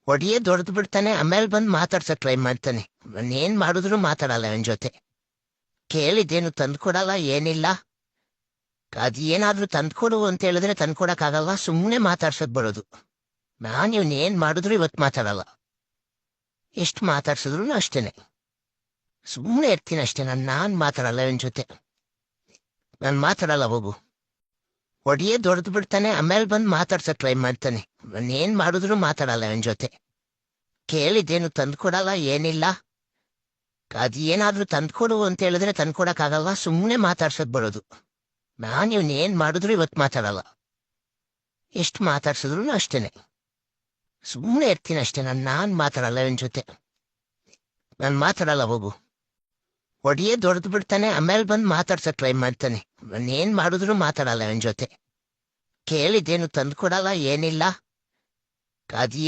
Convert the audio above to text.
ಒಡಿಯೇ ದೊಡ್ದು ಬಿಡ್ತಾನೆ, ಆಮೇಲೆ ಬಂದು ಮಾತಾಡ್ಸಕ್ ಟ್ರೈ ಮಾಡ್ತಾನೆ. ನಾನೇನ್ ಮಾಡಿದ್ರು ಮಾತಾಡಲ್ಲ ಅವನ ಜೊತೆ. ಕೇಳಿದ್ದೇನು ತಂದ್ಕೊಡಲ್ಲ, ಏನಿಲ್ಲ. ಅದು ಏನಾದ್ರೂ ತಂದ್ಕೊಡು ಅಂತ ಹೇಳಿದ್ರೆ ತಂದ್ಕೊಡಕ್ಕಾಗಲ್ಲ, ಸುಮ್ಮನೆ ಮಾತಾಡ್ಸಕ್ ಬರೋದು. ನಾನ್ ಇವ್ನೇನ್ ಮಾಡಿದ್ರು ಇವತ್ತು ಮಾತಾಡಲ್ಲ. ಎಷ್ಟು ಮಾತಾಡ್ಸಿದ್ರು ಅಷ್ಟೇನೆ, ಸುಮ್ಮನೆ ಇರ್ತೀನಿ ಅಷ್ಟೇ. ನಾನ್ ಮಾತಾಡಲ್ಲ ಇವನ್ ಜೊತೆ. ನಾನು ಮಾತಾಡಲ್ಲ ಹೋಗು. ಒಡಿಯೇ ದೊಡ್ದು ಬಿಡ್ತಾನೆ, ಆಮೇಲೆ ಬಂದು ಮಾತಾಡ್ಸಕ್ ಟ್ರೈ ಮಾಡ್ತಾನೆ. ನಾನೇನ್ ಮಾಡಿದ್ರು ಮಾತಾಡಲ್ಲ ಅವನ ಜೊತೆ. ಕೇಳಿದ್ದೇನು ತಂದ್ಕೊಡಲ್ಲ, ಏನಿಲ್ಲ. ಅದು ಏನಾದ್ರೂ ತಂದ್ಕೊಡು ಅಂತ ಹೇಳಿದ್ರೆ ತಂದ್ಕೊಡಕ್ಕಾಗಲ್ಲ, ಸುಮ್ಮನೆ ಮಾತಾಡ್ಸಕ್ ಬರೋದು. ನಾನ್ ಇವ್ನೇನ್ ಮಾಡಿದ್ರು ಇವತ್ತು ಮಾತಾಡಲ್ಲ. ಎಷ್ಟು ಮಾತಾಡ್ಸಿದ್ರು ಅಷ್ಟೇನೆ, ಸುಮ್ಮನೆ ಇರ್ತೀನಿ ಅಷ್ಟೇ. ನಾನ್ ಮಾತಾಡಲ್ಲ ಇವನ್ ಜೊತೆ. ನಾನು ಮಾತಾಡಲ್ಲ ಹೋಗು. ಒಡಿಯೇ ದೊಡ್ದು ಬಿಡ್ತಾನೆ, ಆಮೇಲೆ ಬಂದು ಮಾತಾಡ್ಸಕ್ ಟ್ರೈ ಮಾಡ್ತಾನೆ. ನಾನೇನ್ ಮಾಡಿದ್ರು ಮಾತಾಡಲ್ಲ ಅವನ ಜೊತೆ. ಕೇಳಿದ್ದೇನು ತಂದ್ಕೊಡಲ್ಲ, ಏನಿಲ್ಲ. ಅದು